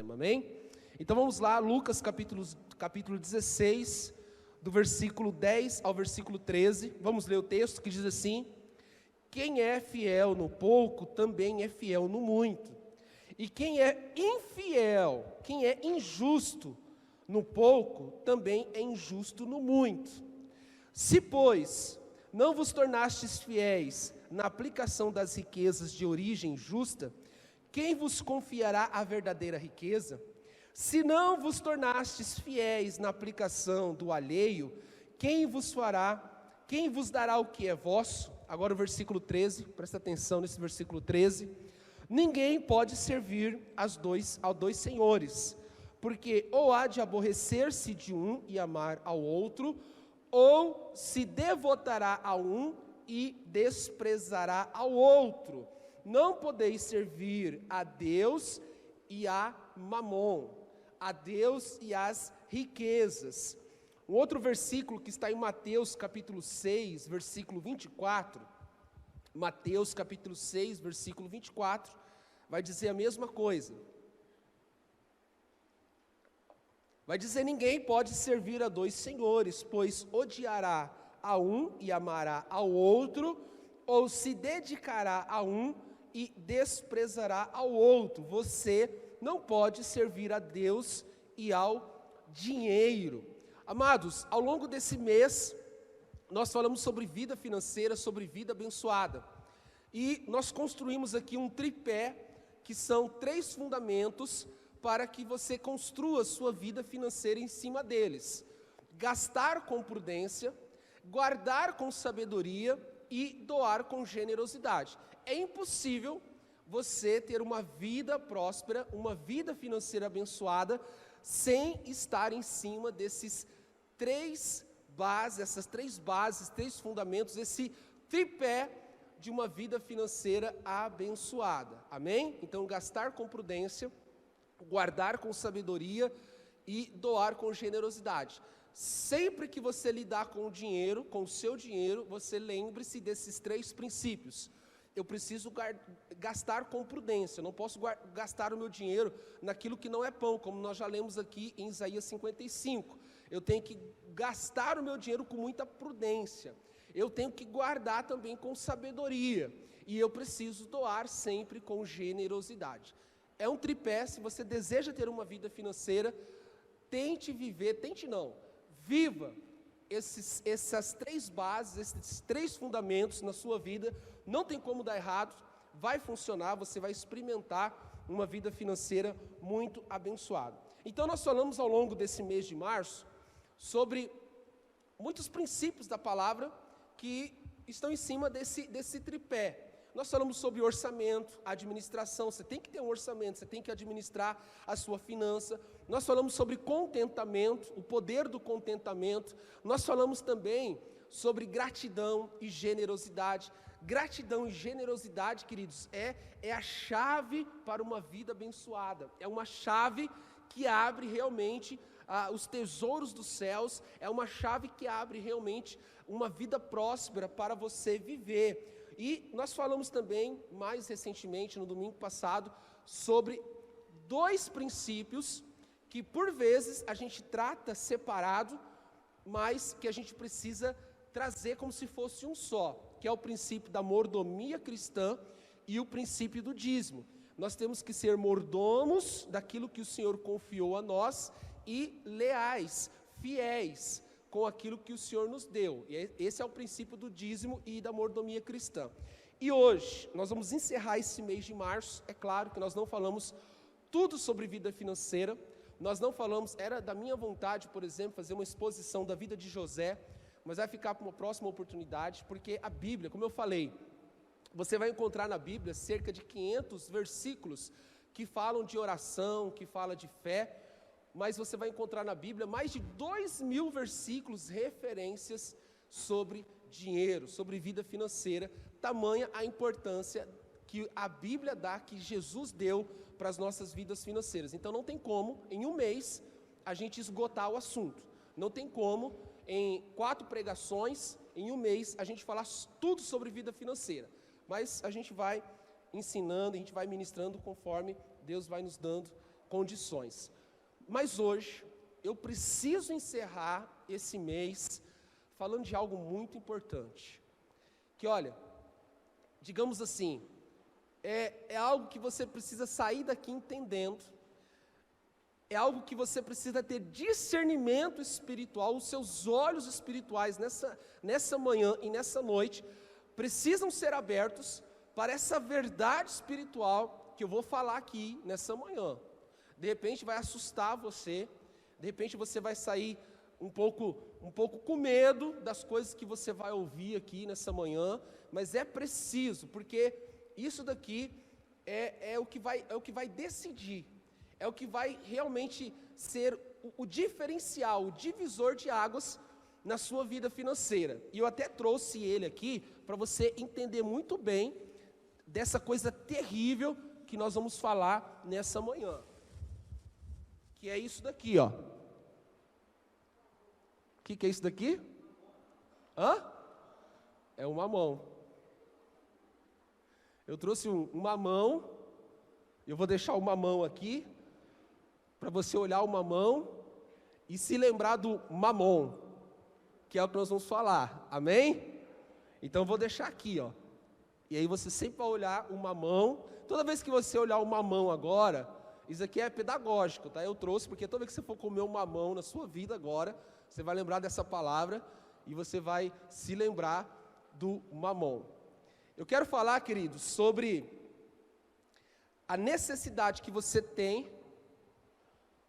Amém? Então vamos lá, Lucas capítulo 16, do versículo 10 ao versículo 13. Vamos ler o texto que diz assim: quem é fiel no pouco, também é fiel no muito. E quem é infiel, quem é injusto no pouco, também é injusto no muito. Se, pois, não vos tornastes fiéis na aplicação das riquezas de origem justa, quem vos confiará a verdadeira riqueza? Se não vos tornastes fiéis na aplicação do alheio, quem vos dará o que é vosso? Agora o versículo 13, presta atenção nesse versículo 13. Ninguém pode servir a dois senhores, porque ou há de aborrecer-se de um e amar ao outro, ou se devotará a um e desprezará ao outro. Não podeis servir a Deus e a Mamon, a Deus e as riquezas. Um outro versículo que está em Mateus capítulo 6, versículo 24, Mateus capítulo 6, versículo 24, vai dizer a mesma coisa. Vai dizer: ninguém pode servir a dois senhores, pois odiará a um e amará ao outro, ou se dedicará a um e desprezará ao outro. Você não pode servir a Deus e ao dinheiro. Amados, ao longo desse mês, nós falamos sobre vida financeira, sobre vida abençoada. E nós construímos aqui um tripé, que são 3 fundamentos para que você construa sua vida financeira em cima deles: gastar com prudência, guardar com sabedoria e doar com generosidade. É impossível você ter uma vida próspera, uma vida financeira abençoada, sem estar em cima desses 3 bases, essas 3 bases, 3 fundamentos, esse tripé de uma vida financeira abençoada. Amém? Então, gastar com prudência, guardar com sabedoria e doar com generosidade. Sempre que você lidar com o dinheiro, com o seu dinheiro, você lembre-se desses 3 princípios. Eu preciso gastar com prudência, eu não posso gastar o meu dinheiro naquilo que não é pão, como nós já lemos aqui em Isaías 55. Eu tenho que gastar o meu dinheiro com muita prudência. Eu tenho que guardar também com sabedoria. E eu preciso doar sempre com generosidade. É um tripé. Se você deseja ter uma vida financeira, viva essas 3 bases, esses 3 fundamentos na sua vida. Não tem como dar errado, vai funcionar, você vai experimentar uma vida financeira muito abençoada. Então nós falamos ao longo desse mês de março sobre muitos princípios da palavra que estão em cima desse tripé. Nós falamos sobre orçamento, administração. Você tem que ter um orçamento, você tem que administrar a sua finança. Nós falamos sobre contentamento, o poder do contentamento. Nós falamos também sobre gratidão e generosidade. Gratidão e generosidade, queridos, é a chave para uma vida abençoada. É uma chave que abre realmente os tesouros dos céus. É uma chave que abre realmente uma vida próspera para você viver. E nós falamos também, mais recentemente, no domingo passado, sobre 2 princípios que por vezes a gente trata separado, mas que a gente precisa trazer como se fosse um só, que é o princípio da mordomia cristã e o princípio do dízimo. Nós temos que ser mordomos daquilo que o Senhor confiou a nós e leais, fiéis com aquilo que o Senhor nos deu. E esse é o princípio do dízimo e da mordomia cristã. E hoje, nós vamos encerrar esse mês de março. É claro que nós não falamos tudo sobre vida financeira, nós não falamos, era da minha vontade, por exemplo, fazer uma exposição da vida de José, mas vai ficar para uma próxima oportunidade, porque a Bíblia, como eu falei, você vai encontrar na Bíblia cerca de 500 versículos que falam de oração, que fala de fé, mas você vai encontrar na Bíblia mais de 2.000 versículos, referências sobre dinheiro, sobre vida financeira. Tamanha a importância que a Bíblia dá, que Jesus deu para as nossas vidas financeiras. Então não tem como, em um mês, a gente esgotar o assunto. Não tem como, em 4 pregações, em um mês, a gente falar tudo sobre vida financeira. Mas a gente vai ensinando, a gente vai ministrando conforme Deus vai nos dando condições. Mas hoje, eu preciso encerrar esse mês falando de algo muito importante. Que olha, digamos assim, é algo que você precisa sair daqui entendendo, é algo que você precisa ter discernimento espiritual, os seus olhos espirituais nessa manhã e nessa noite precisam ser abertos para essa verdade espiritual que eu vou falar aqui nessa manhã. De repente vai assustar você, de repente você vai sair um pouco com medo das coisas que você vai ouvir aqui nessa manhã, mas é preciso, porque isso daqui é o que vai decidir, é o que vai realmente ser o diferencial, o divisor de águas na sua vida financeira. E eu até trouxe ele aqui para você entender muito bem dessa coisa terrível que nós vamos falar nessa manhã. Que é isso daqui, ó. O que é isso daqui? É um mamão. Eu trouxe um mamão. Eu vou deixar o mamão aqui para você olhar o mamão e se lembrar do mamon, que é o que nós vamos falar. Amém? Então eu vou deixar aqui, ó. E aí você sempre vai olhar o mamão. Toda vez que você olhar o mamão agora, isso aqui é pedagógico, tá? Eu trouxe porque toda vez que você for comer um mamão na sua vida agora, você vai lembrar dessa palavra e você vai se lembrar do mamon. Eu quero falar, queridos, sobre a necessidade que você tem,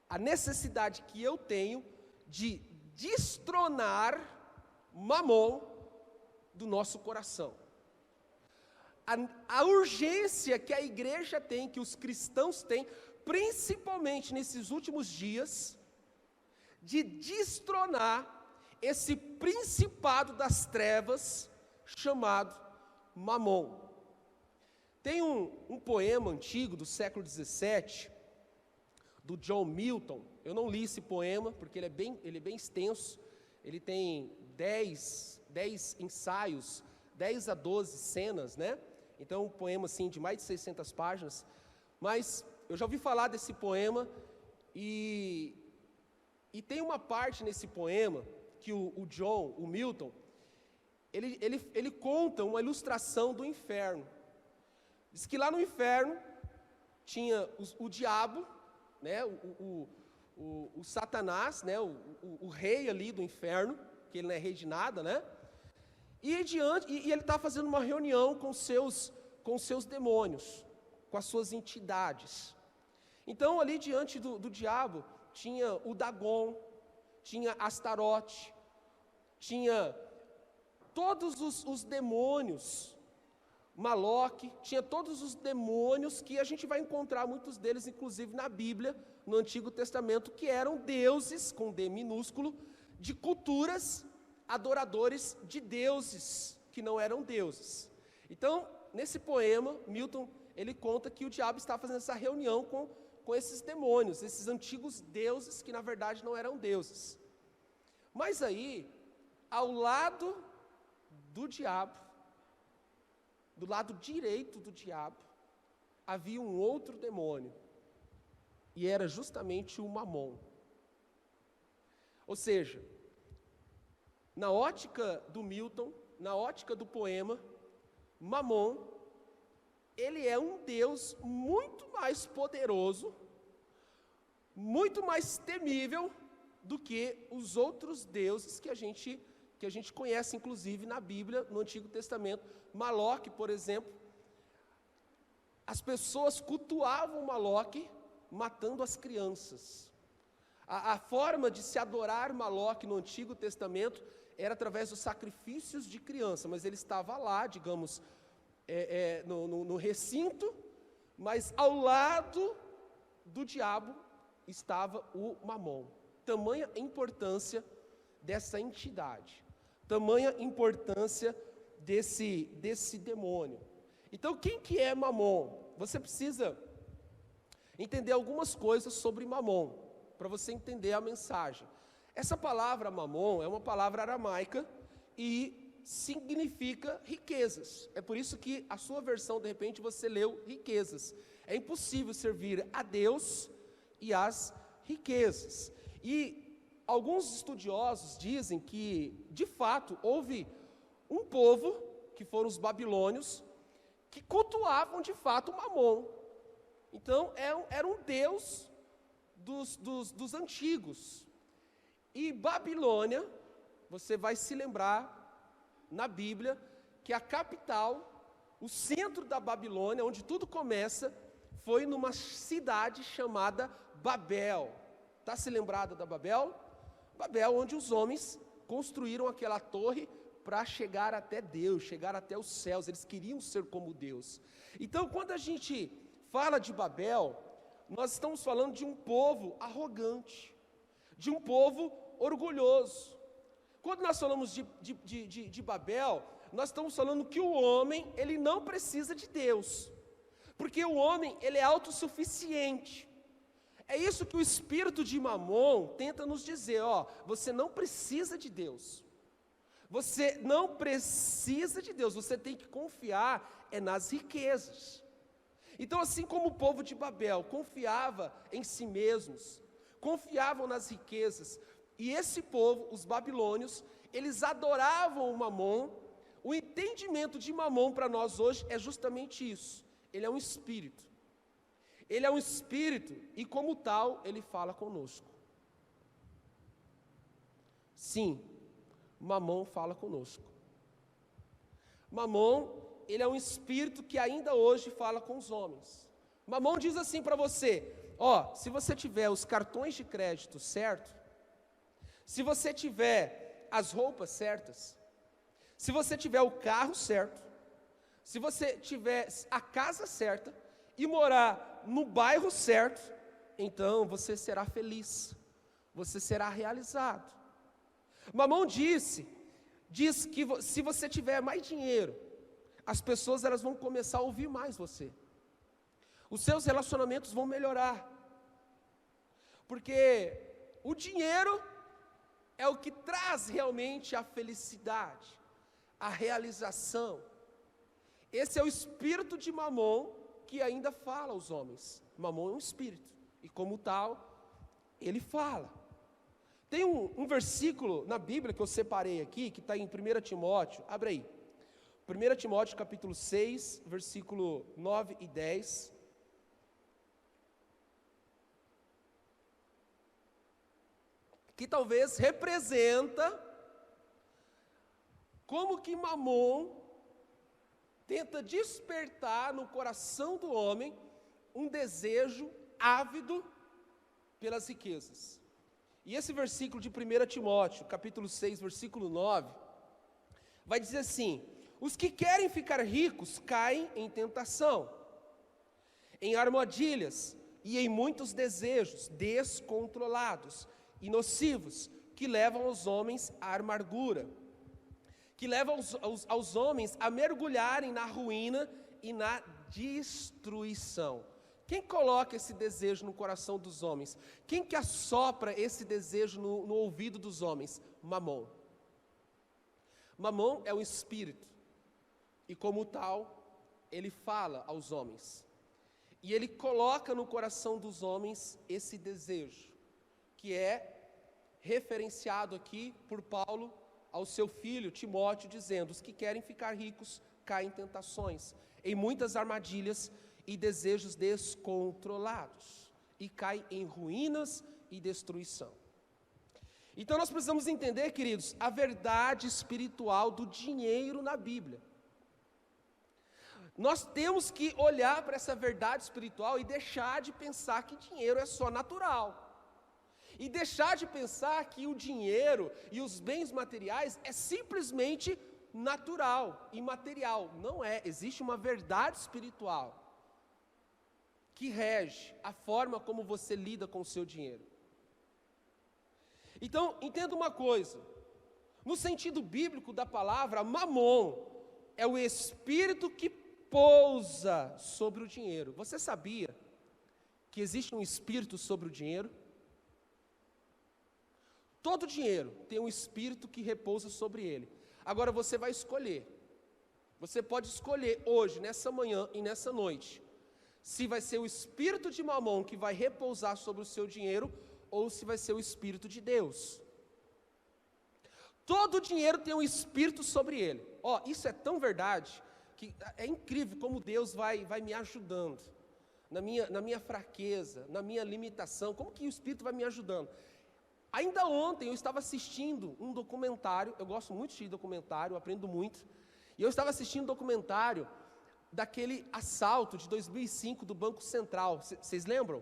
a necessidade que eu tenho de destronar mamon do nosso coração. A urgência que a igreja tem, que os cristãos têm, principalmente nesses últimos dias, de destronar esse principado das trevas chamado mamon. Tem um poema antigo do século XVII, do John Milton. Eu não li esse poema porque ele é bem extenso. Ele tem 10 ensaios, 10 a 12 cenas, né? Então um poema assim de mais de 600 páginas. Mas eu já ouvi falar desse poema e tem uma parte nesse poema que o Milton, ele conta uma ilustração do inferno. Diz que lá no inferno tinha o diabo, né, o Satanás, né, o rei ali do inferno, que ele não é rei de nada, né? E ele está fazendo uma reunião com seus demônios, com as suas entidades. Então ali diante do diabo tinha o Dagon, tinha Astarote, tinha todos os demônios, Maloque, tinha todos os demônios que a gente vai encontrar muitos deles, inclusive na Bíblia, no Antigo Testamento, que eram deuses, com D minúsculo, de culturas, adoradores de deuses, que não eram deuses. Então, nesse poema, Milton, ele conta que o diabo está fazendo essa reunião com esses demônios, esses antigos deuses, que na verdade não eram deuses. Mas aí, ao lado do diabo, do lado direito do diabo, havia um outro demônio, e era justamente o mamon. Ou seja, na ótica do Milton, na ótica do poema, mamon, ele é um Deus muito mais poderoso, muito mais temível do que os outros deuses que a gente conhece, inclusive na Bíblia, no Antigo Testamento. Maloque, por exemplo, as pessoas cultuavam Maloque matando as crianças. A forma de se adorar Maloque no Antigo Testamento era através dos sacrifícios de criança, mas ele estava lá, digamos, no recinto, mas ao lado do diabo estava o mamon. Tamanha importância dessa entidade, tamanha importância desse demônio. Então, quem que é mamon? Você precisa entender algumas coisas sobre mamon, para você entender a mensagem. Essa palavra mamon é uma palavra aramaica e significa riquezas. É por isso que a sua versão, de repente, você leu riquezas. É impossível servir a Deus e as riquezas. E alguns estudiosos dizem que, de fato, houve um povo, que foram os babilônios, que cultuavam de fato Mamon. Então, era um deus dos antigos. E Babilônia, você vai se lembrar na Bíblia, que a capital, o centro da Babilônia, onde tudo começa, foi numa cidade chamada Babel. Está se lembrado da Babel? Babel, onde os homens construíram aquela torre para chegar até Deus, chegar até os céus. Eles queriam ser como Deus. Então, quando a gente fala de Babel, nós estamos falando de um povo arrogante, de um povo orgulhoso. Quando nós falamos de Babel, nós estamos falando que o homem, ele não precisa de Deus, porque o homem, ele é autossuficiente. É isso que o espírito de Mamon tenta nos dizer, você não precisa de Deus. Você não precisa de Deus, você tem que confiar nas riquezas. Então, assim como o povo de Babel confiava em si mesmos, confiavam nas riquezas, e esse povo, os babilônios, eles adoravam o Mamon. O entendimento de Mamon para nós hoje é justamente isso. Ele é um espírito. Ele é um espírito e, como tal, ele fala conosco. Sim, Mamon fala conosco. Mamon, ele é um espírito que ainda hoje fala com os homens. Mamon diz assim para você, se você tiver os cartões de crédito certo, se você tiver as roupas certas, se você tiver o carro certo, se você tiver a casa certa e morar no bairro certo, então você será feliz, você será realizado. Mamon diz que se você tiver mais dinheiro, as pessoas elas vão começar a ouvir mais você. Os seus relacionamentos vão melhorar. Porque o dinheiro é o que traz realmente a felicidade, a realização. Esse é o espírito de Mamon que ainda fala aos homens. Mamon é um espírito, e como tal, ele fala. Tem um versículo na Bíblia que eu separei aqui, que está em 1 Timóteo, abre aí. 1 Timóteo capítulo 6, versículo 9 e 10. Que talvez representa como que Mamon tenta despertar no coração do homem um desejo ávido pelas riquezas. E esse versículo de 1 Timóteo, capítulo 6, versículo 9, vai dizer assim: os que querem ficar ricos caem em tentação, em armadilhas e em muitos desejos descontrolados e nocivos, que levam os homens à amargura, que levam aos homens a mergulharem na ruína e na destruição. Quem coloca esse desejo no coração dos homens? Quem que assopra esse desejo no ouvido dos homens? Mamon. Mamon é um espírito, e como tal, ele fala aos homens. E ele coloca no coração dos homens esse desejo, que é referenciado aqui por Paulo ao seu filho Timóteo, dizendo: os que querem ficar ricos caem em tentações, em muitas armadilhas e desejos descontrolados, e caem em ruínas e destruição. Então nós precisamos entender, queridos, a verdade espiritual do dinheiro na Bíblia. Nós temos que olhar para essa verdade espiritual e deixar de pensar que dinheiro é só natural. E deixar de pensar que o dinheiro e os bens materiais é simplesmente natural, imaterial. Não é, existe uma verdade espiritual que rege a forma como você lida com o seu dinheiro. Então, entenda uma coisa, no sentido bíblico da palavra, Mamon é o espírito que pousa sobre o dinheiro. Você sabia que existe um espírito sobre o dinheiro? Todo dinheiro tem um espírito que repousa sobre ele. Agora você vai escolher. Você pode escolher hoje, nessa manhã e nessa noite, se vai ser o espírito de Mamon que vai repousar sobre o seu dinheiro, ou se vai ser o espírito de Deus. Todo dinheiro tem um espírito sobre ele. Isso é tão verdade, que é incrível como Deus vai me ajudando, na minha fraqueza, na minha limitação, como que o Espírito vai me ajudando. Ainda ontem eu estava assistindo um documentário, eu gosto muito de documentário, eu aprendo muito, e eu estava assistindo um documentário daquele assalto de 2005 do Banco Central, vocês lembram?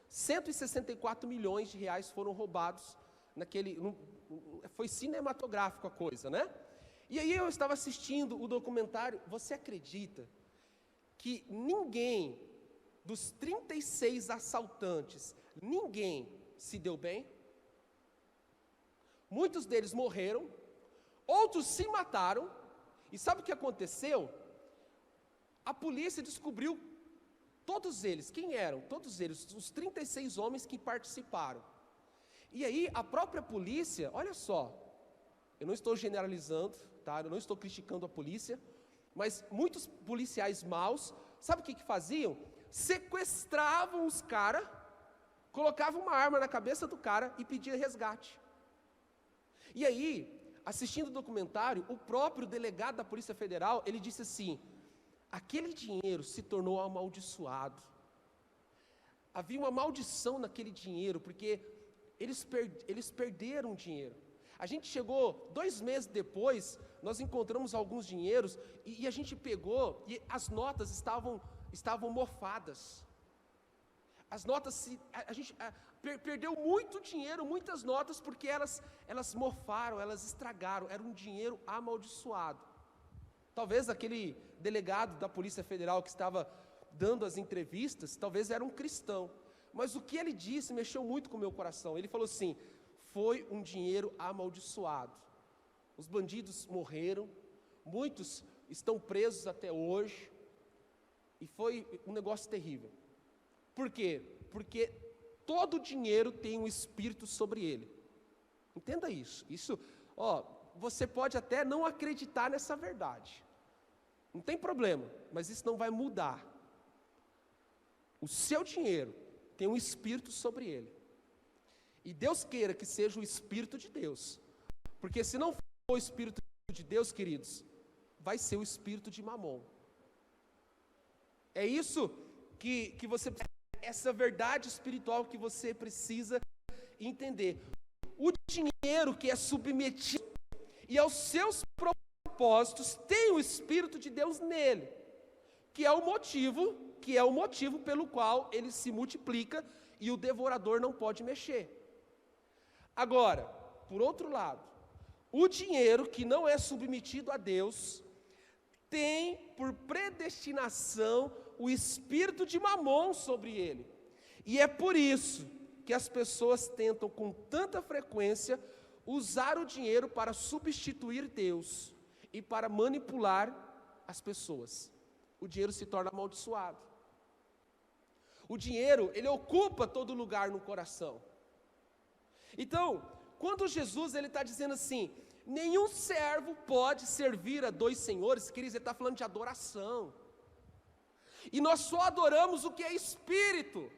164 milhões de reais foram roubados foi cinematográfico a coisa, né? E aí eu estava assistindo o documentário, você acredita que ninguém dos 36 assaltantes, ninguém se deu bem? Muitos deles morreram, outros se mataram, e sabe o que aconteceu? A polícia descobriu todos eles, quem eram? Todos eles, os 36 homens que participaram. E aí a própria polícia, olha só, eu não estou generalizando, tá? Eu não estou criticando a polícia, mas muitos policiais maus, sabe o que faziam? Sequestravam os caras, colocavam uma arma na cabeça do cara e pediam resgate. E aí, assistindo o documentário, o próprio delegado da Polícia Federal, ele disse assim, aquele dinheiro se tornou amaldiçoado. Havia uma maldição naquele dinheiro, porque eles perderam dinheiro. A gente chegou 2 meses depois, nós encontramos alguns dinheiros, e a gente pegou, e as notas estavam mofadas. As notas, a gente perdeu muito dinheiro, muitas notas, porque elas mofaram, elas estragaram, era um dinheiro amaldiçoado. Talvez aquele delegado da Polícia Federal que estava dando as entrevistas, talvez era um cristão, mas o que ele disse mexeu muito com o meu coração. Ele falou assim, foi um dinheiro amaldiçoado, os bandidos morreram, muitos estão presos até hoje, e foi um negócio terrível. Por quê? Porque todo dinheiro tem um espírito sobre ele. Entenda isso. Você pode até não acreditar nessa verdade. Não tem problema, mas isso não vai mudar. O seu dinheiro tem um espírito sobre ele. E Deus queira que seja o Espírito de Deus. Porque se não for o Espírito de Deus, queridos, vai ser o Espírito de Mamon. É isso que você, essa verdade espiritual que você precisa entender. O dinheiro que é submetido e aos seus propósitos tem o Espírito de Deus nele, que é o motivo pelo qual ele se multiplica e o devorador não pode mexer. Agora, por outro lado, o dinheiro que não é submetido a Deus tem por predestinação o espírito de Mamon sobre ele. E é por isso que as pessoas tentam com tanta frequência usar o dinheiro para substituir Deus e para manipular as pessoas. O dinheiro se torna amaldiçoado. O dinheiro, ele ocupa todo lugar no coração. Então, quando Jesus está dizendo assim, nenhum servo pode servir a 2 senhores, queridos, ele está falando de adoração. E nós só adoramos o que é espírito.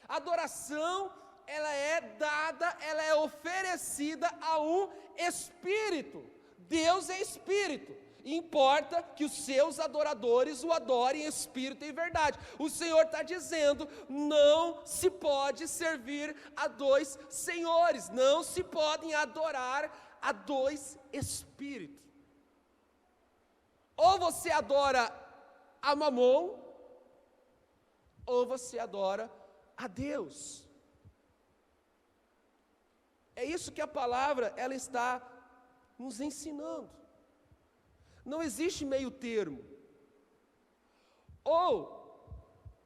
A adoração, ela é dada, ela é oferecida a um espírito. Deus é espírito. Importa que os seus adoradores o adorem em espírito e em verdade. O Senhor está dizendo, não se pode servir a 2 senhores, não se podem adorar a 2 espíritos. Ou você adora a Mamon, ou você adora a Deus. É isso que a palavra, ela está nos ensinando. Não existe meio termo. Ou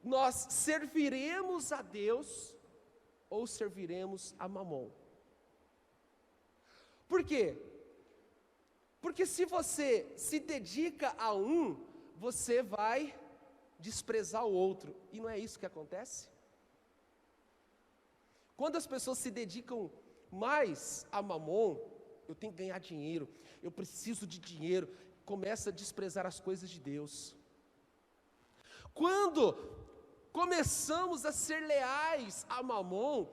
nós serviremos a Deus, ou serviremos a Mamon. Por quê? Porque se você se dedica a um, você vai desprezar o outro. E não é isso que acontece? Quando as pessoas se dedicam mais a Mamon, eu tenho que ganhar dinheiro, eu preciso de dinheiro, começa a desprezar as coisas de Deus. Quando começamos a ser leais a Mamon,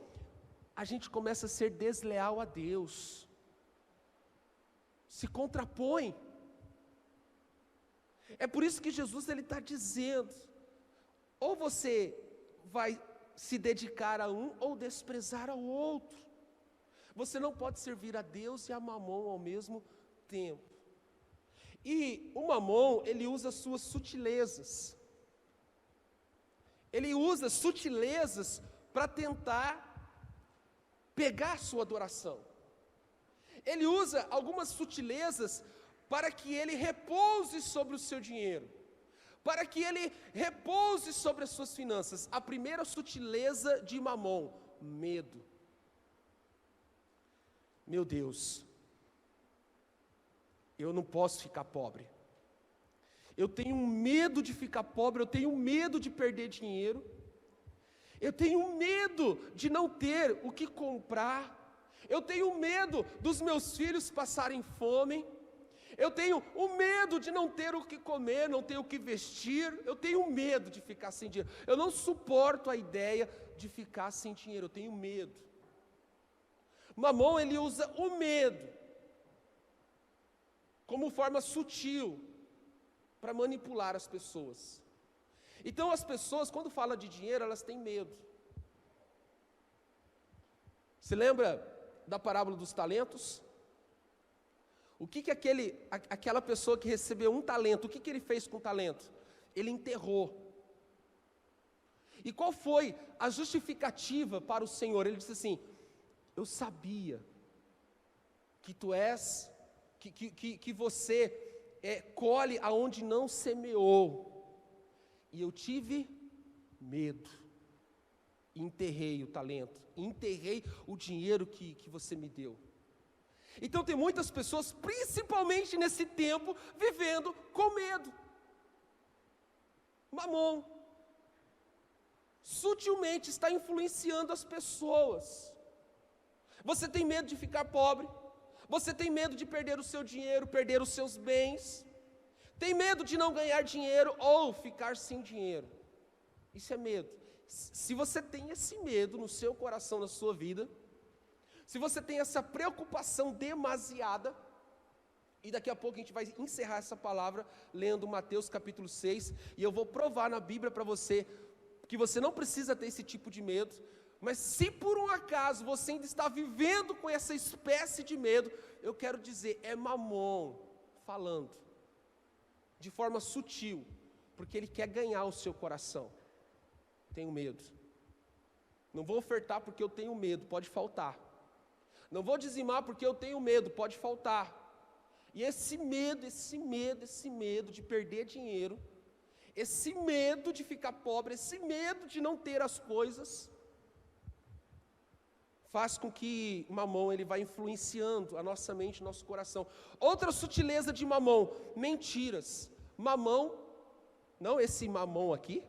a gente começa a ser desleal a Deus, se contrapõe. É por isso que Jesus está dizendo, ou você vai se dedicar a um ou desprezar ao outro. Você não pode servir a Deus e a Mamon ao mesmo tempo. E o Mamon, ele usa suas sutilezas. Ele usa sutilezas para tentar pegar a sua adoração. Ele usa algumas sutilezas para que ele repouse sobre o seu dinheiro, para que ele repouse sobre as suas finanças. A primeira sutileza de Mamon, medo. Meu Deus, eu não posso ficar pobre. Eu tenho medo de ficar pobre, eu tenho medo de perder dinheiro. Eu tenho medo de não ter o que comprar. Eu tenho medo dos meus filhos passarem fome. Eu tenho o medo de não ter o que comer, não ter o que vestir. Eu tenho medo de ficar sem dinheiro. Eu não suporto a ideia de ficar sem dinheiro, eu tenho medo. Mamon, ele usa o medo como forma sutil para manipular as pessoas. Então as pessoas, quando falam de dinheiro, elas têm medo. Você lembra da parábola dos talentos? O que aquela pessoa que recebeu um talento, o que ele fez com o talento? Ele enterrou. E qual foi a justificativa para o Senhor? Ele disse assim: eu sabia que tu és, que você colhe aonde não semeou, e eu tive medo, enterrei o talento, enterrei o dinheiro que você me deu. Então tem muitas pessoas, principalmente nesse tempo, vivendo com medo. Mamon sutilmente está influenciando as pessoas. Você tem medo de ficar pobre, você tem medo de perder o seu dinheiro, perder os seus bens, tem medo de não ganhar dinheiro ou ficar sem dinheiro. Isso é medo. Se você tem esse medo no seu coração, na sua vida, se você tem essa preocupação demasiada, e daqui a pouco a gente vai encerrar essa palavra lendo Mateus capítulo 6, e eu vou provar na Bíblia para você que você não precisa ter esse tipo de medo. Mas se por um acaso você ainda está vivendo com essa espécie de medo, eu quero dizer, é Mamon falando, de forma sutil, porque ele quer ganhar o seu coração. Tenho medo. Não vou ofertar porque eu tenho medo, pode faltar. Não vou dizimar porque eu tenho medo, pode faltar. E esse medo de perder dinheiro, esse medo de ficar pobre, esse medo de não ter as coisas, faz com que Mamon ele vai influenciando a nossa mente, nosso coração. Outra sutileza de Mamon, mentiras. Mamon, não esse Mamon aqui,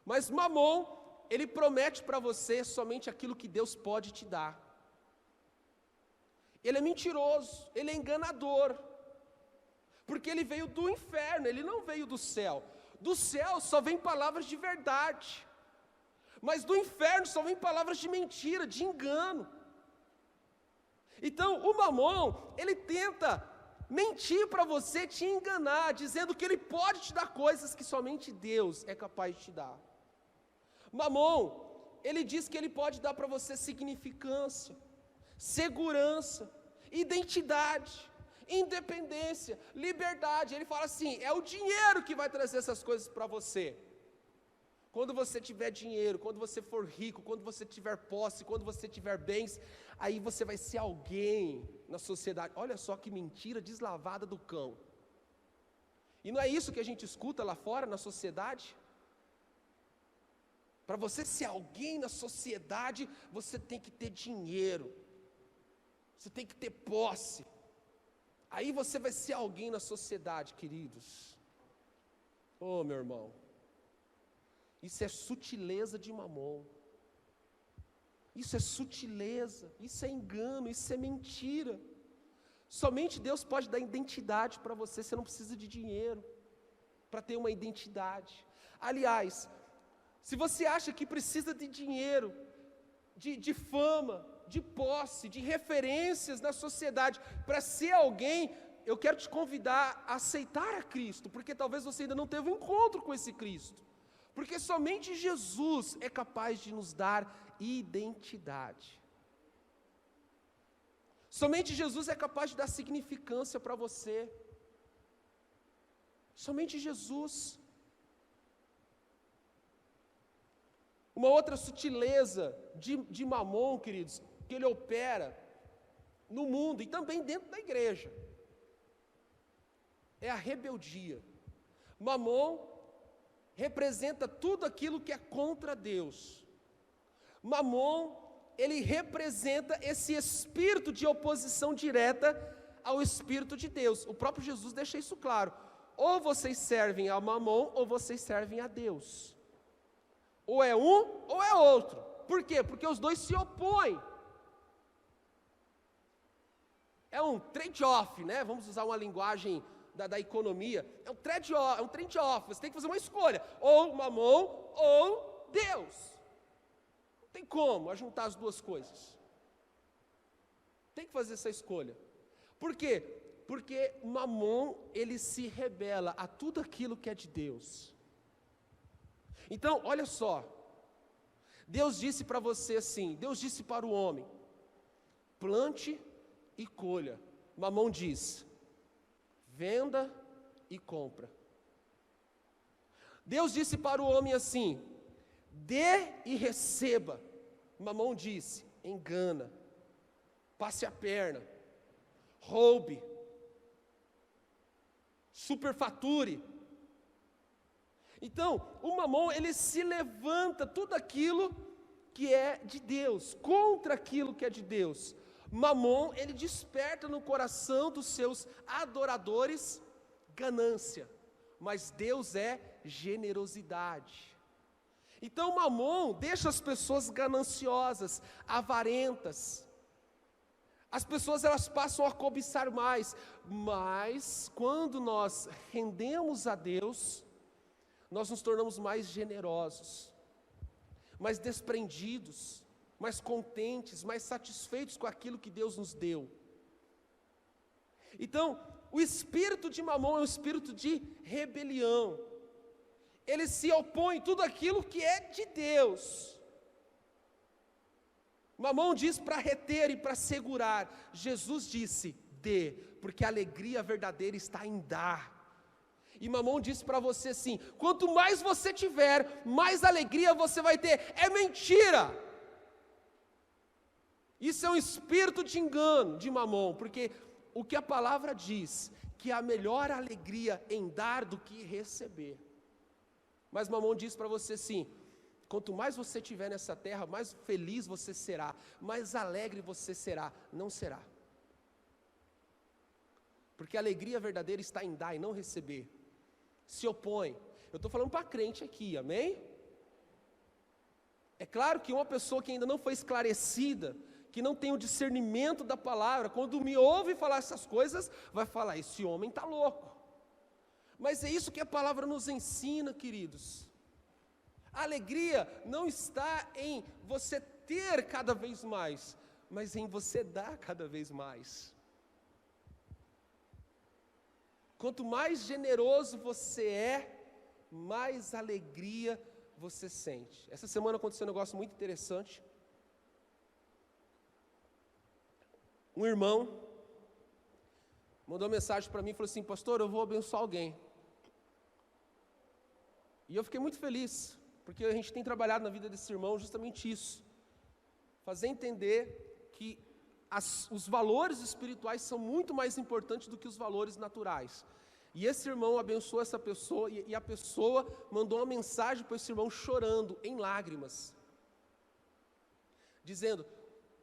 mas Mamon, ele promete para você somente aquilo que Deus pode te dar. Ele é mentiroso, ele é enganador, porque ele veio do inferno, ele não veio do céu. Do céu só vem palavras de verdade, mas do inferno só vem palavras de mentira, de engano. Então o Mamon, ele tenta mentir para você, te enganar, dizendo que ele pode te dar coisas que somente Deus é capaz de te dar. Mamon, ele diz que ele pode dar para você significância, segurança, identidade, independência, liberdade. Ele fala assim, é o dinheiro que vai trazer essas coisas para você. Quando você tiver dinheiro, quando você for rico, quando você tiver posse, quando você tiver bens, aí você vai ser alguém na sociedade. Olha só que mentira deslavada do cão. E não é isso que a gente escuta lá fora na sociedade? Para você ser alguém na sociedade, você tem que ter dinheiro, você tem que ter posse, aí você vai ser alguém na sociedade, queridos. Oh, meu irmão, isso é sutileza de Mamon, isso é sutileza, isso é engano, isso é mentira. Somente Deus pode dar identidade para você, você não precisa de dinheiro para ter uma identidade. Aliás, se você acha que precisa de dinheiro, de fama, de posse, de referências na sociedade para ser alguém, eu quero te convidar a aceitar a Cristo, porque talvez você ainda não teve um encontro com esse Cristo. Porque somente Jesus é capaz de nos dar identidade. Somente Jesus é capaz de dar significância para você. Somente Jesus. Uma outra sutileza de Mamon, queridos, que ele opera no mundo e também dentro da igreja, é a rebeldia. Mamon representa tudo aquilo que é contra Deus. Mamon, ele representa esse espírito de oposição direta ao Espírito de Deus. O próprio Jesus deixa isso claro. Ou vocês servem a Mamon, ou vocês servem a Deus. Ou é um, ou é outro. Por quê? Porque os dois se opõem. É um trade-off, né? Vamos usar uma linguagem da economia. É um trade-off. Você tem que fazer uma escolha. Ou Mamon, ou Deus. Não tem como ajuntar as duas coisas. Tem que fazer essa escolha. Por quê? Porque Mamon, ele se rebela a tudo aquilo que é de Deus. Então, olha só. Deus disse para você assim, Deus disse para o homem, plante e colha. Mamon diz, venda e compra. Deus disse para o homem assim, dê e receba. Mamon disse, engana, passe a perna, roube, superfature. Então, o Mamon, ele se levanta tudo aquilo que é de Deus, contra aquilo que é de Deus. Mamon, ele desperta no coração dos seus adoradores ganância, mas Deus é generosidade. Então, Mamon deixa as pessoas gananciosas, avarentas. As pessoas, elas passam a cobiçar mais, mas quando nós rendemos a Deus, nós nos tornamos mais generosos, mais desprendidos, mais contentes, mais satisfeitos com aquilo que Deus nos deu. Então, o espírito de Mamon é um espírito de rebelião. Ele se opõe a tudo aquilo que é de Deus. Mamon diz para reter e para segurar. Jesus disse, dê, porque a alegria verdadeira está em dar. E Mamon disse para você assim, quanto mais você tiver, mais alegria você vai ter. É mentira! Isso é um espírito de engano de Mamon, porque o que a palavra diz, que há melhor alegria em dar do que receber. Mas Mamon diz para você assim, quanto mais você tiver nessa terra, mais feliz você será, mais alegre você será. Não será. Porque a alegria verdadeira está em dar e não receber. Se opõe. Eu estou falando para crente aqui, amém? É claro que uma pessoa que ainda não foi esclarecida, que não tem o discernimento da palavra, quando me ouve falar essas coisas, vai falar, esse homem está louco. Mas é isso que a palavra nos ensina, queridos. A alegria não está em você ter cada vez mais, mas em você dar cada vez mais. Quanto mais generoso você é, mais alegria você sente. Essa semana aconteceu um negócio muito interessante. Um irmão mandou uma mensagem para mim e falou assim, pastor, eu vou abençoar alguém. E eu fiquei muito feliz, porque a gente tem trabalhado na vida desse irmão justamente isso. Fazer entender que os valores espirituais são muito mais importantes do que os valores naturais. E esse irmão abençoou essa pessoa, e a pessoa mandou uma mensagem para esse irmão chorando, em lágrimas. Dizendo,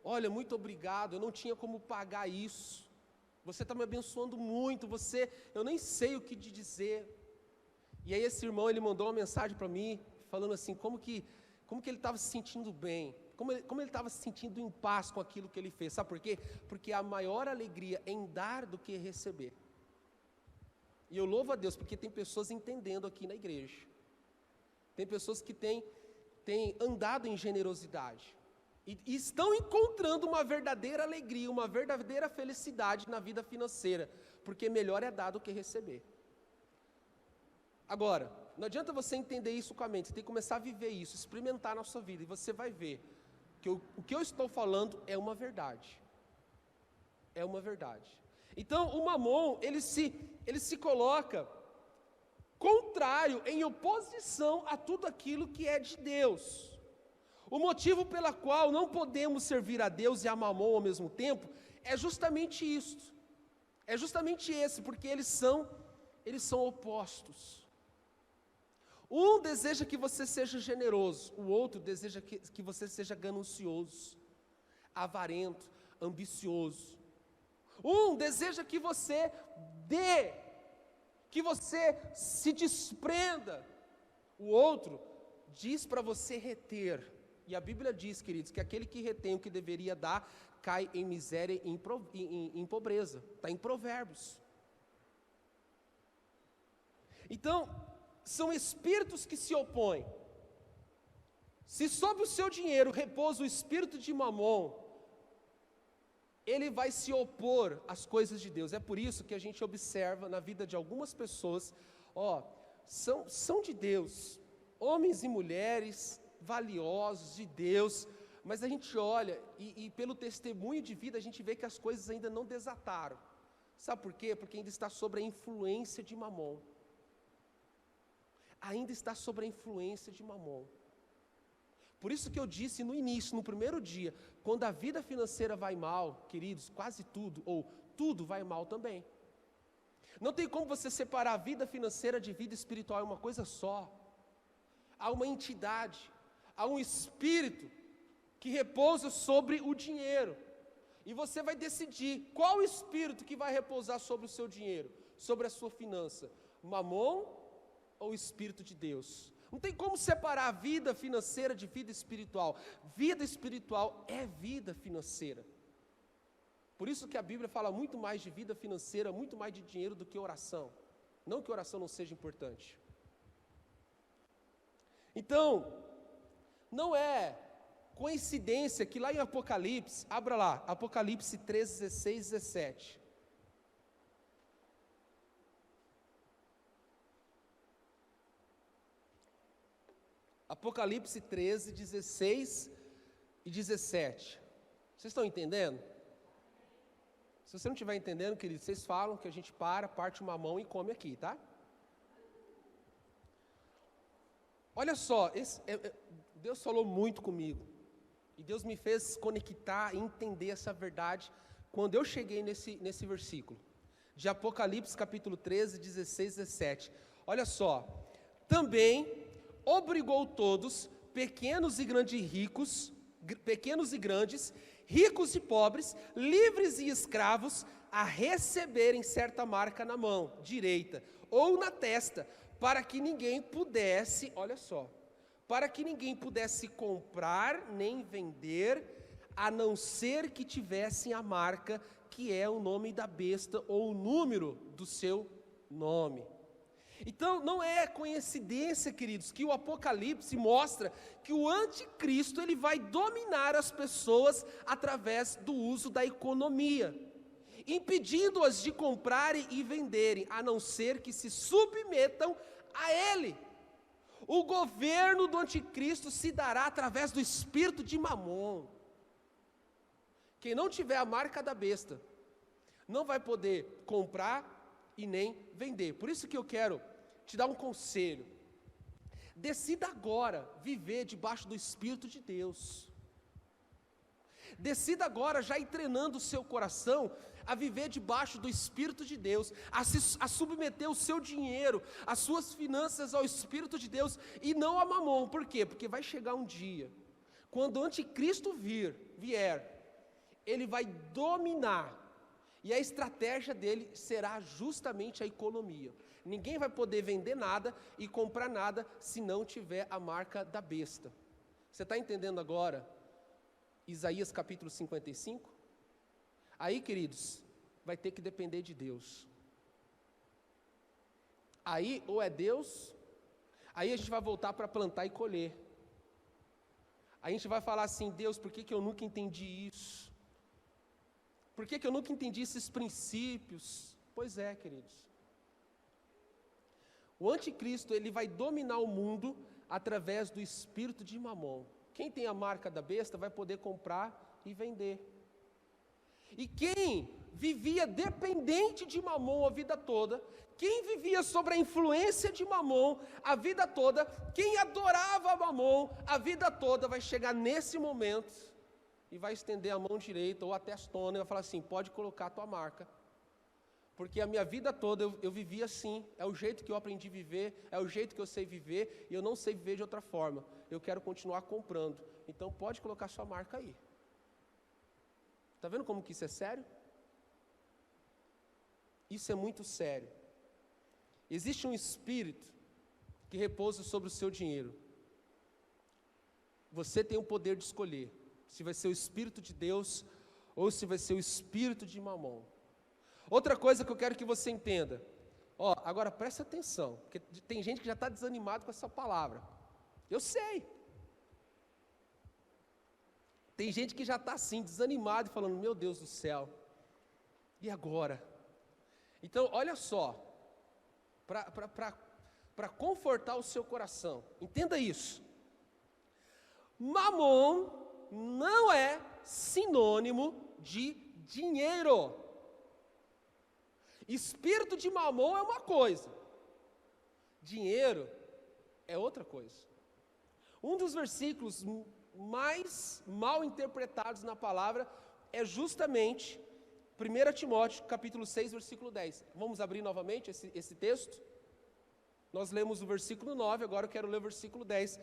olha, muito obrigado, eu não tinha como pagar isso. Você está me abençoando muito, eu nem sei o que te dizer. E aí esse irmão, ele mandou uma mensagem para mim, falando assim, como que ele estava se sentindo bem, como ele estava se sentindo em paz com aquilo que ele fez. Sabe por quê? Porque há maior alegria em dar do que receber. E eu louvo a Deus, porque tem pessoas entendendo aqui na igreja. Tem pessoas que têm andado em generosidade e estão encontrando uma verdadeira alegria, uma verdadeira felicidade na vida financeira, porque melhor é dar do que receber. Agora, não adianta você entender isso com a mente, você tem que começar a viver isso, experimentar na sua vida, e você vai ver que o que eu estou falando é uma verdade. É uma verdade. Então, o Mamon, ele se coloca contrário, em oposição a tudo aquilo que é de Deus. O motivo pela qual não podemos servir a Deus e a Mamon ao mesmo tempo é justamente isto. É justamente esse, porque eles são opostos. Um deseja que você seja generoso, o outro deseja que você seja ganancioso, avarento, ambicioso. Um deseja que você dê, que você se desprenda. O outro diz para você reter. E a Bíblia diz, queridos, que aquele que retém o que deveria dar, cai em miséria e em pobreza. Está em Provérbios. Então, são espíritos que se opõem. Se sobre o seu dinheiro repousa o espírito de Mamon, ele vai se opor às coisas de Deus. É por isso que a gente observa na vida de algumas pessoas, são de Deus, homens e mulheres valiosos de Deus, mas a gente olha e pelo testemunho de vida a gente vê que as coisas ainda não desataram. Sabe por quê? Porque ainda está sob a influência de Mamon. Ainda está sob a influência de Mamon. Por isso que eu disse no início, no primeiro dia, quando a vida financeira vai mal, queridos, quase tudo, ou tudo vai mal também. Não tem como você separar a vida financeira de vida espiritual, é uma coisa só. Há uma entidade, há um espírito que repousa sobre o dinheiro. E você vai decidir qual espírito que vai repousar sobre o seu dinheiro, sobre a sua finança, Mamon ou o Espírito de Deus. Não tem como separar a vida financeira de vida espiritual. Vida espiritual é vida financeira. Por isso que a Bíblia fala muito mais de vida financeira, muito mais de dinheiro do que oração. Não que oração não seja importante. Então, não é coincidência que lá em Apocalipse, abra lá, Apocalipse 13, 16, 17. Apocalipse 13, 16 e 17. Vocês estão entendendo? Se você não estiver entendendo, querido, vocês falam que a gente parte uma mão e come aqui, tá? Olha só, Deus falou muito comigo. E Deus me fez conectar e entender essa verdade quando eu cheguei nesse versículo. De Apocalipse capítulo 13, 16 e 17. Olha só. Também obrigou todos, pequenos e grandes, ricos e pobres, livres e escravos, a receberem certa marca na mão direita ou na testa, para que ninguém pudesse, olha só, para que ninguém pudesse comprar nem vender, a não ser que tivessem a marca, que é o nome da besta ou o número do seu nome. Então, não é coincidência, queridos, que o Apocalipse mostra que o anticristo ele vai dominar as pessoas através do uso da economia, impedindo-as de comprarem e venderem, a não ser que se submetam a ele. O governo do anticristo se dará através do espírito de Mamon. Quem não tiver a marca da besta, não vai poder comprar e nem vender. Por isso que eu quero te dar um conselho. Decida agora viver debaixo do Espírito de Deus. Decida agora já ir treinando o seu coração a viver debaixo do Espírito de Deus, a submeter o seu dinheiro, as suas finanças ao Espírito de Deus e não a Mamon. Por quê? Porque vai chegar um dia, quando o anticristo vier, ele vai dominar. E a estratégia dele será justamente a economia. Ninguém vai poder vender nada e comprar nada se não tiver a marca da besta. Você está entendendo agora Isaías capítulo 55? Aí, queridos, vai ter que depender de Deus. Aí, ou é Deus, Aí a gente vai voltar para plantar e colher. A gente vai falar assim, Deus, por que eu nunca entendi isso? Por que eu nunca entendi esses princípios? Pois é, queridos. O anticristo, ele vai dominar o mundo através do espírito de Mamon. Quem tem a marca da besta vai poder comprar e vender. E quem vivia dependente de Mamon a vida toda, quem vivia sob a influência de Mamon a vida toda, quem adorava Mamon a vida toda, vai chegar nesse momento e vai estender a mão direita ou a testona e vai falar assim, pode colocar a tua marca. Porque a minha vida toda eu vivi assim, é o jeito que eu aprendi a viver, é o jeito que eu sei viver, e eu não sei viver de outra forma. Eu quero continuar comprando, então pode colocar sua marca aí. Está vendo como que isso é sério? Isso é muito sério. Existe um espírito que repousa sobre o seu dinheiro. Você tem o poder de escolher se vai ser o espírito de Deus ou se vai ser o espírito de Mamon. Outra coisa que eu quero que você entenda, agora presta atenção, porque tem gente que já está desanimado com essa palavra. Eu sei. Tem gente que já está assim, desanimado e falando, meu Deus do céu, e agora? Então, olha só, para confortar o seu coração, entenda isso. Mamon não é sinônimo de dinheiro. Espírito de Mamon é uma coisa, dinheiro é outra coisa. Um dos versículos mais mal interpretados na palavra é justamente 1 Timóteo, capítulo 6, versículo 10. Vamos abrir novamente esse texto? Nós lemos o versículo 9, agora eu quero ler o versículo 10,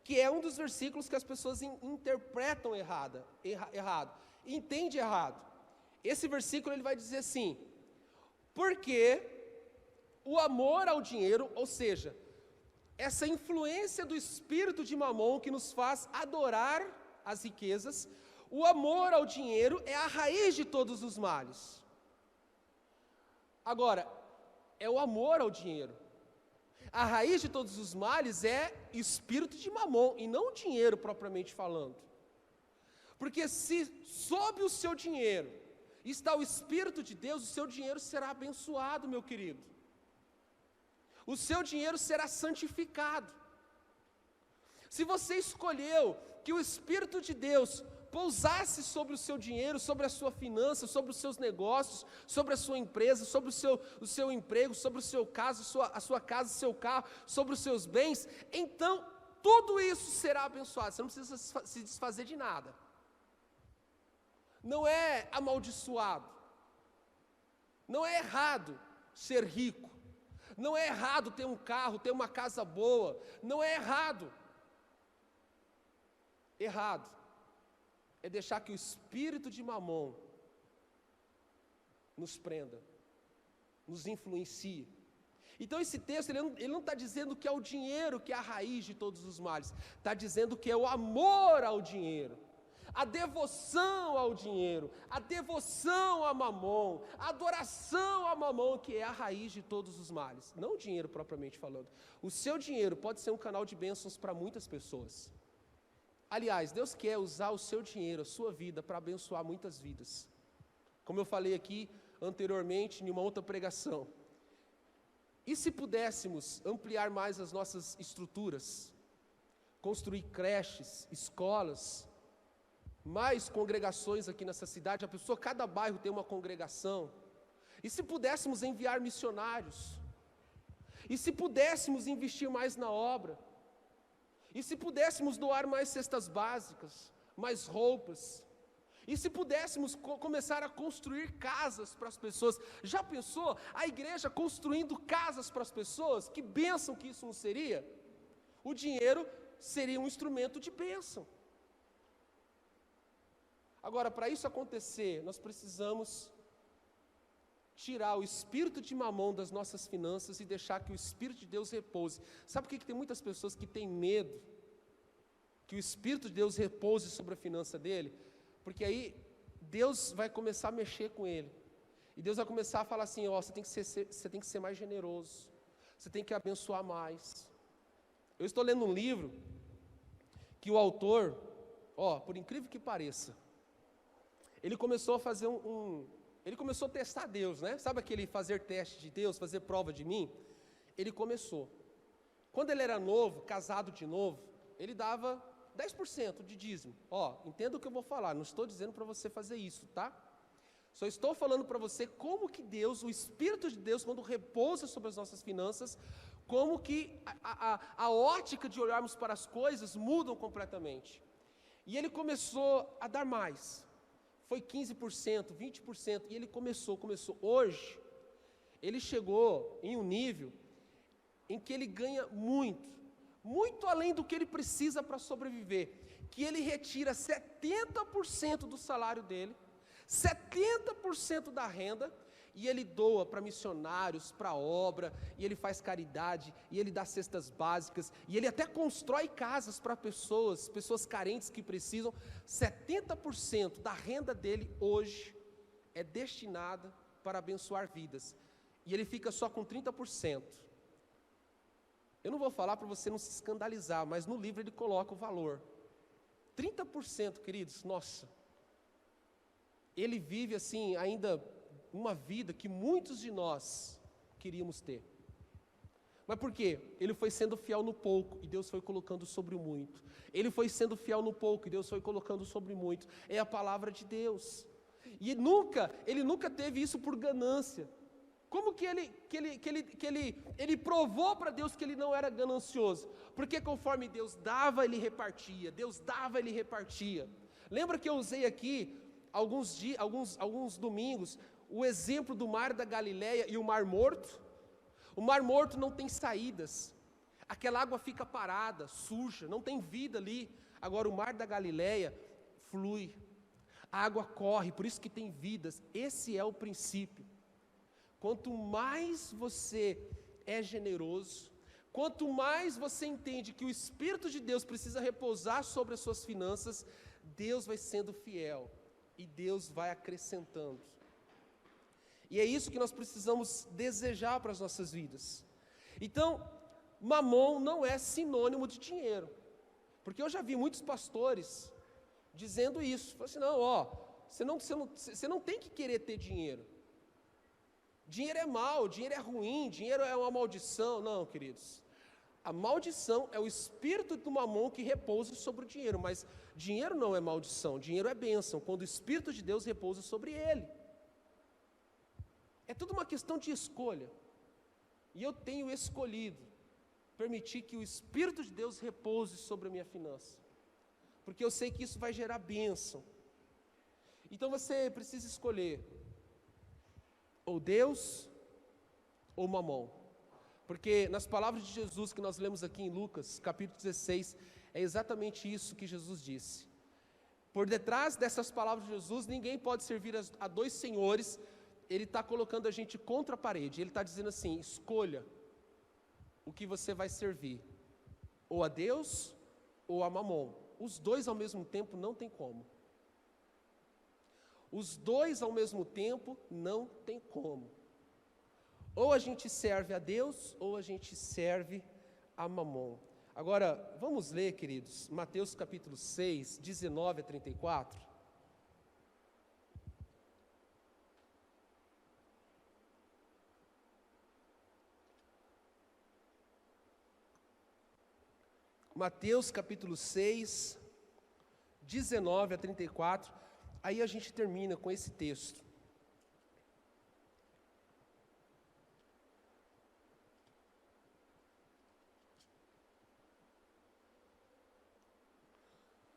que é um dos versículos que as pessoas interpretam errado, entende errado. Esse versículo ele vai dizer assim, porque o amor ao dinheiro, ou seja, essa influência do espírito de Mamon que nos faz adorar as riquezas, o amor ao dinheiro é a raiz de todos os males. Agora, é o amor ao dinheiro. A raiz de todos os males é o espírito de Mamon e não o dinheiro propriamente falando. Porque se sob o seu dinheiro está o Espírito de Deus, o seu dinheiro será abençoado, meu querido. O seu dinheiro será santificado. Se você escolheu que o Espírito de Deus pousasse sobre o seu dinheiro, sobre a sua finança, sobre os seus negócios, sobre a sua empresa, sobre o seu emprego, sobre o seu caso, a sua casa, o seu carro, sobre os seus bens, então tudo isso será abençoado. Você não precisa se desfazer de nada. Não é amaldiçoado, não é errado ser rico, não é errado ter um carro, ter uma casa boa, não é errado. Errado é deixar que o espírito de Mamon nos prenda, nos influencie. Então esse texto, ele não está dizendo que é o dinheiro que é a raiz de todos os males, está dizendo que é o amor ao dinheiro. A devoção ao dinheiro, a devoção a Mamon, a adoração a Mamon, que é a raiz de todos os males. Não o dinheiro propriamente falando. O seu dinheiro pode ser um canal de bênçãos para muitas pessoas. Aliás, Deus quer usar o seu dinheiro, a sua vida, para abençoar muitas vidas. Como eu falei aqui anteriormente, em uma outra pregação. E se pudéssemos ampliar mais as nossas estruturas, construir creches, escolas, mais congregações aqui nessa cidade, cada bairro tem uma congregação, e se pudéssemos enviar missionários, e se pudéssemos investir mais na obra, e se pudéssemos doar mais cestas básicas, mais roupas, e se pudéssemos começar a construir casas para as pessoas. Já pensou a igreja construindo casas para as pessoas? Que bênção que isso não seria? O dinheiro seria um instrumento de bênção. Agora, para isso acontecer, nós precisamos tirar o espírito de Mamon das nossas finanças e deixar que o Espírito de Deus repouse. Sabe por que tem muitas pessoas que têm medo que o Espírito de Deus repouse sobre a finança dele? Porque aí Deus vai começar a mexer com ele. E Deus vai começar a falar assim, você tem que ser mais generoso, você tem que abençoar mais. Eu estou lendo um livro que o autor, por incrível que pareça, ele começou a fazer ele começou a testar Deus, né? Sabe aquele fazer teste de Deus, fazer prova de mim? Ele começou. Quando ele era novo, casado de novo, ele dava 10% de dízimo. Entenda o que eu vou falar, não estou dizendo para você fazer isso, tá? Só estou falando para você como que Deus, o Espírito de Deus, quando repousa sobre as nossas finanças, como que a ótica de olharmos para as coisas mudam completamente. E ele começou a dar mais. Foi 15%, 20%, e ele começou. Hoje, ele chegou em um nível em que ele ganha muito além do que ele precisa para sobreviver, que ele retira 70% do salário dele, 70% da renda, e ele doa para missionários, para obra, e ele faz caridade, e ele dá cestas básicas, e ele até constrói casas para pessoas carentes que precisam. 70% da renda dele hoje é destinada para abençoar vidas, e ele fica só com 30%. Eu não vou falar para você não se escandalizar, mas no livro ele coloca o valor. 30%, queridos, nossa. Ele vive assim ainda uma vida que muitos de nós queríamos ter. Mas por quê? Ele foi sendo fiel no pouco e Deus foi colocando sobre o muito. Ele foi sendo fiel no pouco e Deus foi colocando sobre o muito. É a palavra de Deus. E ele nunca teve isso por ganância. Como que ele provou para Deus que ele não era ganancioso? Porque conforme Deus dava, ele repartia. Deus dava, ele repartia. Lembra que eu usei aqui alguns domingos o exemplo do mar da Galileia e o mar morto? O mar morto não tem saídas, aquela água fica parada, suja, não tem vida ali. Agora o mar da Galileia flui, a água corre, por isso que tem vidas. Esse é o princípio. Quanto mais você é generoso, quanto mais você entende que o Espírito de Deus precisa repousar sobre as suas finanças, Deus vai sendo fiel e Deus vai acrescentando. E é isso que nós precisamos desejar para as nossas vidas. Então, mamon não é sinônimo de dinheiro. Porque eu já vi muitos pastores dizendo isso. Falam assim, você não tem que querer ter dinheiro. Dinheiro é mau, dinheiro é ruim, dinheiro é uma maldição. Não, queridos. A maldição é o espírito do mamon que repousa sobre o dinheiro. Mas dinheiro não é maldição, dinheiro é bênção, quando o Espírito de Deus repousa sobre ele. É tudo uma questão de escolha. E eu tenho escolhido permitir que o Espírito de Deus repouse sobre a minha finança. Porque eu sei que isso vai gerar bênção. Então você precisa escolher ou Deus ou mamon. Porque nas palavras de Jesus que nós lemos aqui em Lucas, capítulo 16, é exatamente isso que Jesus disse. Por detrás dessas palavras de Jesus, ninguém pode servir a dois senhores. Ele está colocando a gente contra a parede. Ele está dizendo assim, escolha o que você vai servir, ou a Deus ou a mamon. Os dois ao mesmo tempo não tem como. Os dois ao mesmo tempo não tem como. Ou a gente serve a Deus, ou a gente serve a mamon. Agora, vamos ler, queridos, Mateus capítulo 6, 19 a 34. Mateus capítulo 6, 19 a 34, aí a gente termina com esse texto.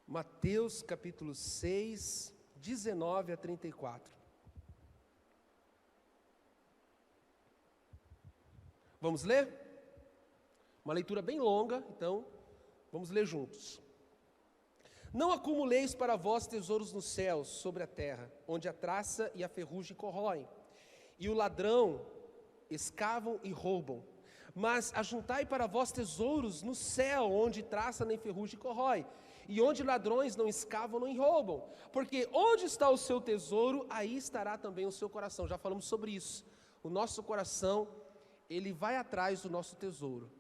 Mateus capítulo 6, 19 a 34. Vamos ler? Uma leitura bem longa, então vamos ler juntos. Não acumuleis para vós tesouros nos céus, sobre a terra, onde a traça e a ferrugem corroem, e o ladrão escavam e roubam. Mas ajuntai para vós tesouros no céu, onde traça nem ferrugem corrói, e onde ladrões não escavam nem roubam. Porque onde está o seu tesouro, aí estará também o seu coração. Já falamos sobre isso. O nosso coração, ele vai atrás do nosso tesouro.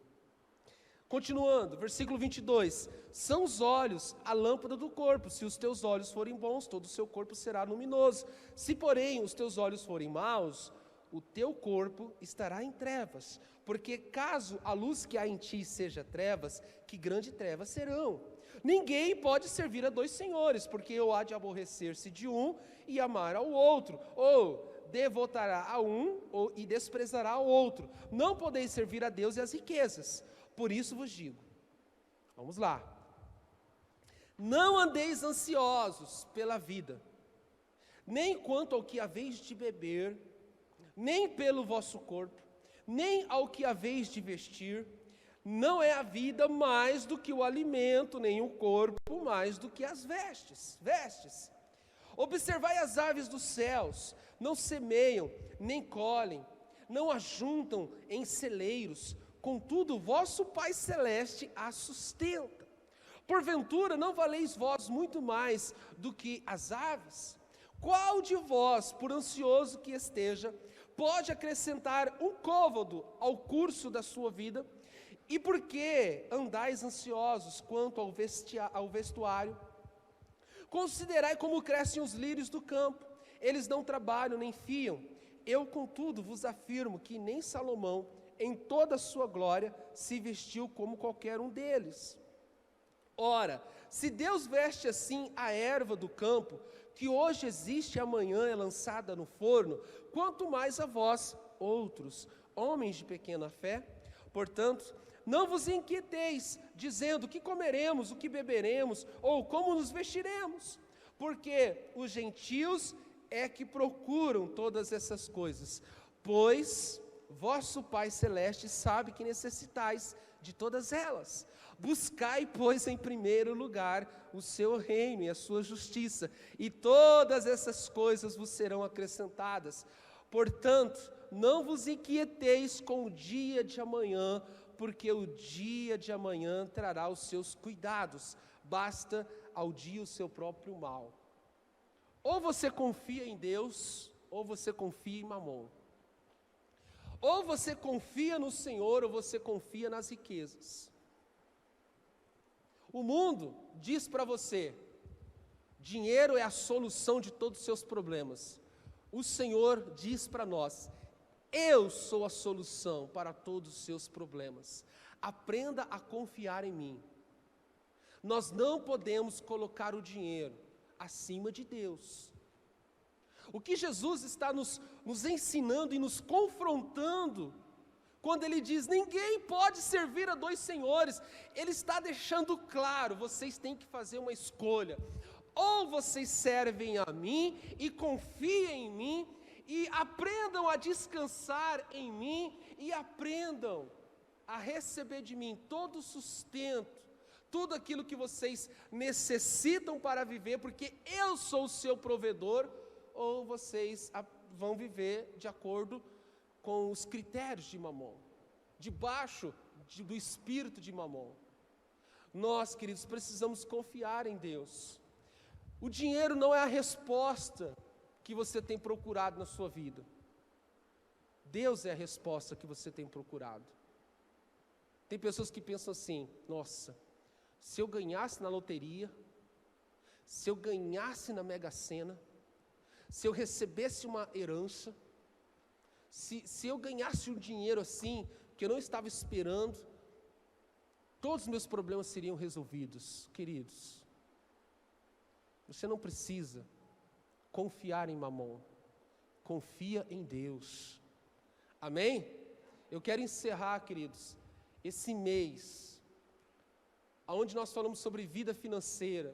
Continuando, versículo 22. São os olhos a lâmpada do corpo. Se os teus olhos forem bons, todo o seu corpo será luminoso. Se, porém, os teus olhos forem maus, o teu corpo estará em trevas. Porque caso a luz que há em ti seja trevas, que grande trevas serão. Ninguém pode servir a dois senhores, porque ou há de aborrecer-se de um e amar ao outro, ou devotará a um e desprezará ao outro. Não podeis servir a Deus e às riquezas. Por isso vos digo, vamos lá, não andeis ansiosos pela vida, nem quanto ao que haveis de beber, nem pelo vosso corpo, nem ao que haveis de vestir. Não é a vida mais do que o alimento, nem o corpo mais do que as vestes. Observai as aves dos céus, não semeiam, nem colhem, não ajuntam em celeiros, contudo, vosso Pai Celeste a sustenta. Porventura, não valeis vós muito mais do que as aves? Qual de vós, por ansioso que esteja, pode acrescentar um côvado ao curso da sua vida? E por que andais ansiosos quanto ao vestuário? Considerai como crescem os lírios do campo, eles não trabalham nem fiam. Eu, contudo, vos afirmo que nem Salomão, em toda a sua glória, se vestiu como qualquer um deles. Ora, se Deus veste assim a erva do campo, que hoje existe e amanhã é lançada no forno, quanto mais a vós, outros, homens de pequena fé. Portanto, não vos inquieteis, dizendo o que comeremos, o que beberemos, ou como nos vestiremos, porque os gentios é que procuram todas essas coisas, pois vosso Pai Celeste sabe que necessitais de todas elas. Buscai, pois, em primeiro lugar o seu reino e a sua justiça, e todas essas coisas vos serão acrescentadas. Portanto, não vos inquieteis com o dia de amanhã, porque o dia de amanhã trará os seus cuidados. Basta ao dia o seu próprio mal. Ou você confia em Deus, ou você confia em Mamon. Ou você confia no Senhor, ou você confia nas riquezas. O mundo diz para você, dinheiro é a solução de todos os seus problemas. O Senhor diz para nós, eu sou a solução para todos os seus problemas. Aprenda a confiar em mim. Nós não podemos colocar o dinheiro acima de Deus. O que Jesus está nos ensinando e nos confrontando, quando Ele diz, ninguém pode servir a dois senhores, Ele está deixando claro, vocês têm que fazer uma escolha. Ou vocês servem a mim e confiem em mim, e aprendam a descansar em mim, e aprendam a receber de mim todo o sustento, tudo aquilo que vocês necessitam para viver, porque eu sou o seu provedor, ou vocês vão viver de acordo com os critérios de Mamon, debaixo do espírito de Mamon. Nós, queridos, precisamos confiar em Deus. O dinheiro não é a resposta que você tem procurado na sua vida. Deus é a resposta que você tem procurado. Tem pessoas que pensam assim, nossa, se eu ganhasse na loteria, se eu ganhasse na Mega Sena, se eu recebesse uma herança, se eu ganhasse um dinheiro assim, que eu não estava esperando, todos os meus problemas seriam resolvidos. Queridos, você não precisa confiar em Mamon, confia em Deus. Amém? Eu quero encerrar, queridos, esse mês, onde nós falamos sobre vida financeira,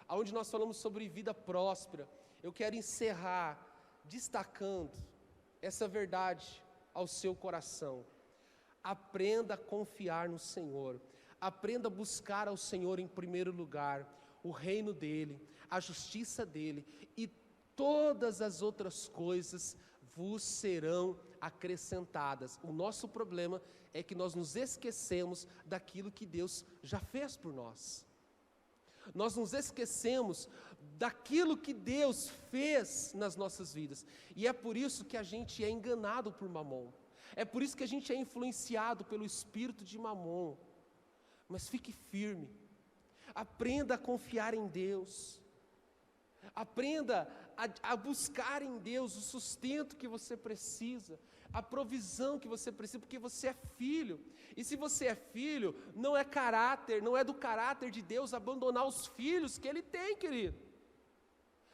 onde nós falamos sobre vida próspera, eu quero encerrar destacando essa verdade ao seu coração. Aprenda a confiar no Senhor, aprenda a buscar ao Senhor em primeiro lugar, o reino dEle, a justiça dEle, e todas as outras coisas vos serão acrescentadas. O nosso problema é que nós nos esquecemos daquilo que Deus já fez por nós. Nós nos esquecemos daquilo que Deus fez nas nossas vidas. E é por isso que a gente é enganado por Mamon. É por isso que a gente é influenciado pelo espírito de Mamon. mas fique firme. Aprenda a confiar em Deus. Aprenda a buscar em Deus o sustento que você precisa, a provisão que você precisa, porque você é filho. E se você é filho, não é do caráter de Deus abandonar os filhos que Ele tem, querido.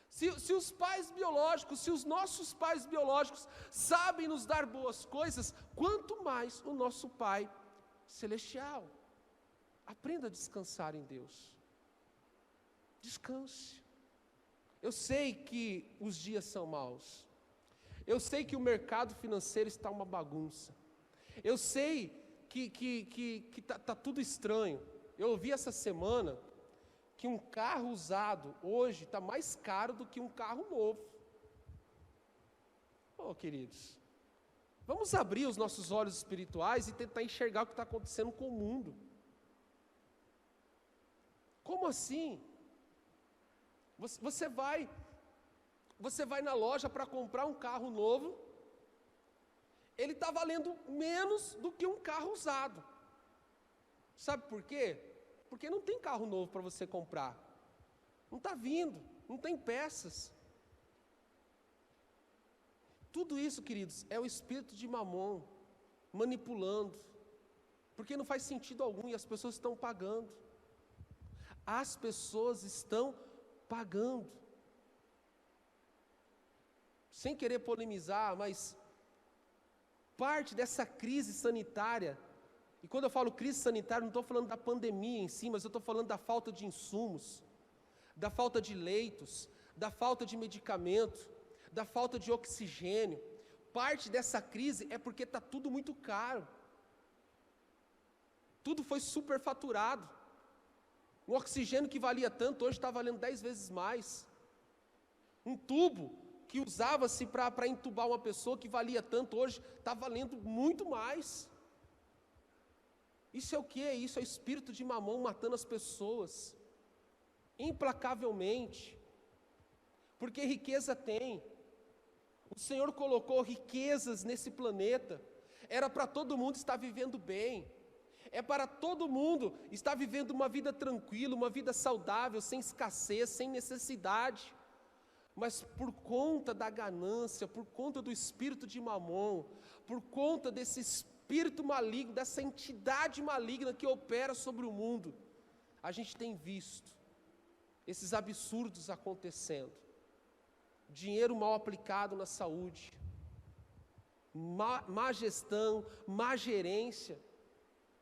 Se os pais biológicos, se os nossos pais biológicos sabem nos dar boas coisas, quanto mais o nosso Pai celestial. Aprenda a descansar em Deus. Descanse. Eu sei que os dias são maus. Eu sei que o mercado financeiro está uma bagunça. Eu sei que tá tudo estranho. Eu ouvi essa semana que um carro usado hoje está mais caro do que um carro novo. Oh, queridos, vamos abrir os nossos olhos espirituais e tentar enxergar o que está acontecendo com o mundo. Como assim? Você vai na loja para comprar um carro novo, ele está valendo menos do que um carro usado. Sabe por quê? Porque não tem carro novo para você comprar. Não está vindo, não tem peças. Tudo isso, queridos, é o espírito de Mamon manipulando, porque não faz sentido algum e as pessoas estão pagando. As pessoas estão pagando. Sem querer polemizar, mas parte dessa crise sanitária, e quando eu falo crise sanitária, não estou falando da pandemia em si, mas eu estou falando da falta de insumos, da falta de leitos, da falta de medicamento, da falta de oxigênio. Parte dessa crise é porque está tudo muito caro. Tudo foi superfaturado. Um oxigênio que valia tanto, hoje está valendo 10 vezes mais. Um tubo que usava-se para entubar uma pessoa, que valia tanto, hoje está valendo muito mais. Isso é o que? Isso é o espírito de Mamon matando as pessoas, implacavelmente, porque riqueza tem. O Senhor colocou riquezas nesse planeta, era para todo mundo estar vivendo bem, é para todo mundo estar vivendo uma vida tranquila, uma vida saudável, sem escassez, sem necessidade. Mas por conta da ganância, por conta do espírito de Mamon, por conta desse espírito maligno, dessa entidade maligna que opera sobre o mundo, a gente tem visto esses absurdos acontecendo. Dinheiro mal aplicado na saúde, má gestão, má gerência,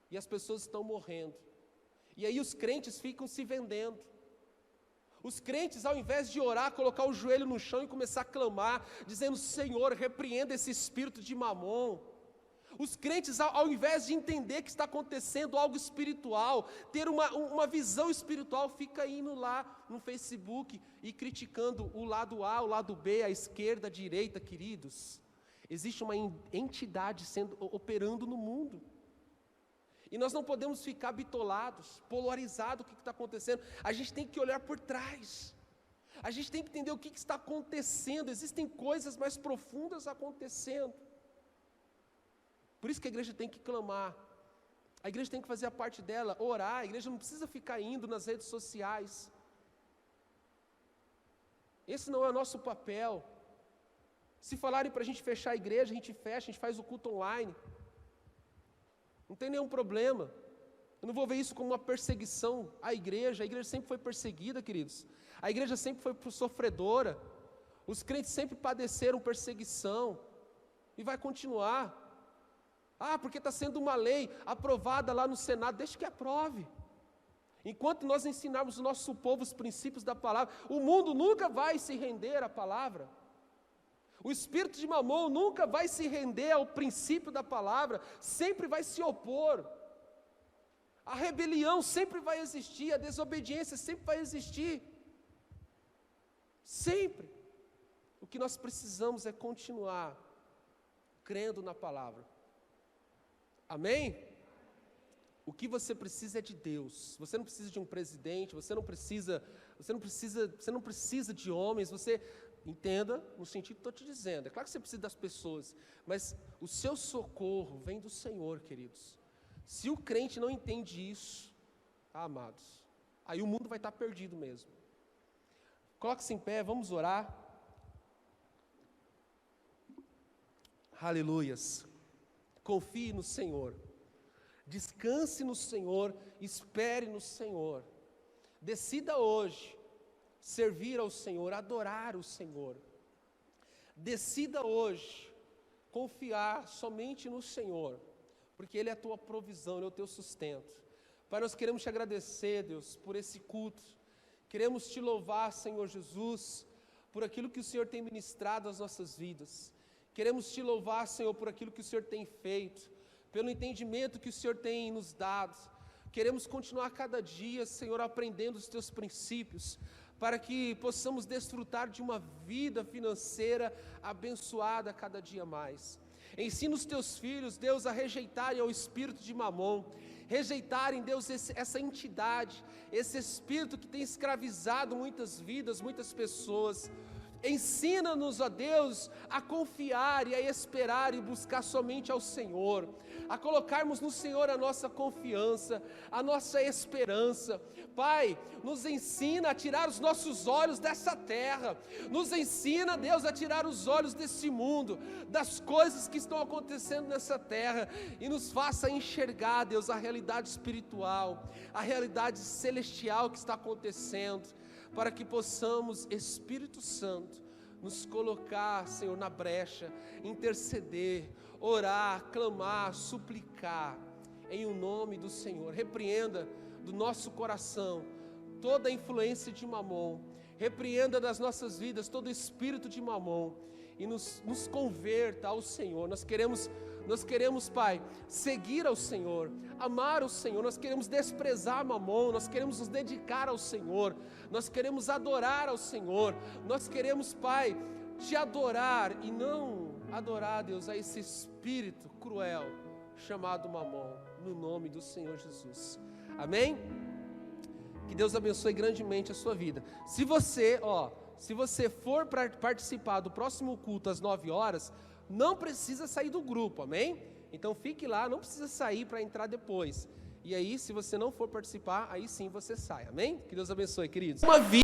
e as pessoas estão morrendo. E aí os crentes ficam se vendendo. Os crentes, ao invés de orar, colocar o joelho no chão e começar a clamar, dizendo: Senhor, repreenda esse espírito de Mamon. Os crentes, ao invés de entender que está acontecendo algo espiritual, ter uma visão espiritual, fica indo lá no Facebook e criticando o lado A, o lado B, a esquerda, a direita. Queridos, existe uma entidade operando no mundo. E nós não podemos ficar bitolados, polarizados, o que está acontecendo. A gente tem que olhar por trás. A gente tem que entender o que está acontecendo. Existem coisas mais profundas acontecendo. Por isso que a igreja tem que clamar. A igreja tem que fazer a parte dela, orar. A igreja não precisa ficar indo nas redes sociais. Esse não é o nosso papel. Se falarem para a gente fechar a igreja, a gente fecha, a gente faz o culto online. Não tem nenhum problema. Eu não vou ver isso como uma perseguição à igreja. A igreja sempre foi perseguida, queridos. A igreja sempre foi sofredora. Os crentes sempre padeceram perseguição. E vai continuar. Porque está sendo uma lei aprovada lá no Senado. Deixa que aprove. Enquanto nós ensinarmos o nosso povo os princípios da palavra, o mundo nunca vai se render à palavra. O espírito de Mamon nunca vai se render ao princípio da palavra, sempre vai se opor. A rebelião sempre vai existir, a desobediência sempre vai existir. Sempre. O que nós precisamos é continuar crendo na palavra. Amém? O que você precisa é de Deus. Você não precisa de um presidente, você não precisa de homens, você entenda no sentido que estou te dizendo. É claro que você precisa das pessoas, mas o seu socorro vem do Senhor, queridos. Se o crente não entende isso, amados, aí o mundo vai estar perdido mesmo. Coloque-se em pé, vamos orar. Aleluias. Confie no Senhor, descanse no Senhor, espere no Senhor. Decida hoje servir ao Senhor, adorar o Senhor. Decida hoje confiar somente no Senhor, porque Ele é a tua provisão, Ele é o teu sustento. Pai, nós queremos te agradecer, Deus, por esse culto. Queremos te louvar, Senhor Jesus, por aquilo que o Senhor tem ministrado às nossas vidas. Queremos te louvar, Senhor, por aquilo que o Senhor tem feito, pelo entendimento que o Senhor tem nos dado. Queremos continuar cada dia, Senhor, aprendendo os teus princípios, para que possamos desfrutar de uma vida financeira abençoada cada dia mais. Ensina os teus filhos, Deus, a rejeitarem o espírito de Mamon, rejeitarem, Deus, essa entidade, esse espírito que tem escravizado muitas vidas, muitas pessoas. Ensina-nos, ó Deus, a confiar e a esperar e buscar somente ao Senhor, a colocarmos no Senhor a nossa confiança, a nossa esperança. Pai, nos ensina a tirar os nossos olhos dessa terra, nos ensina, Deus, a tirar os olhos desse mundo, das coisas que estão acontecendo nessa terra, e nos faça enxergar, Deus, a realidade espiritual, a realidade celestial que está acontecendo, para que possamos, Espírito Santo, nos colocar, Senhor, na brecha, interceder, orar, clamar, suplicar, em o nome do Senhor. Repreenda do nosso coração toda a influência de Mamon, repreenda das nossas vidas todo espírito de Mamon, e nos converta ao Senhor. Nós queremos, Pai, seguir ao Senhor, amar o Senhor. Nós queremos desprezar Mamon, nós queremos nos dedicar ao Senhor, nós queremos adorar ao Senhor, nós queremos, Pai, te adorar e não adorar, Deus, a esse espírito cruel chamado Mamon, no nome do Senhor Jesus. Amém? Que Deus abençoe grandemente a sua vida. Se você for para participar do próximo culto às 9 horas, não precisa sair do grupo, amém? Então fique lá, não precisa sair para entrar depois. E aí, se você não for participar, aí sim você sai, amém? Que Deus abençoe, queridos. Uma vida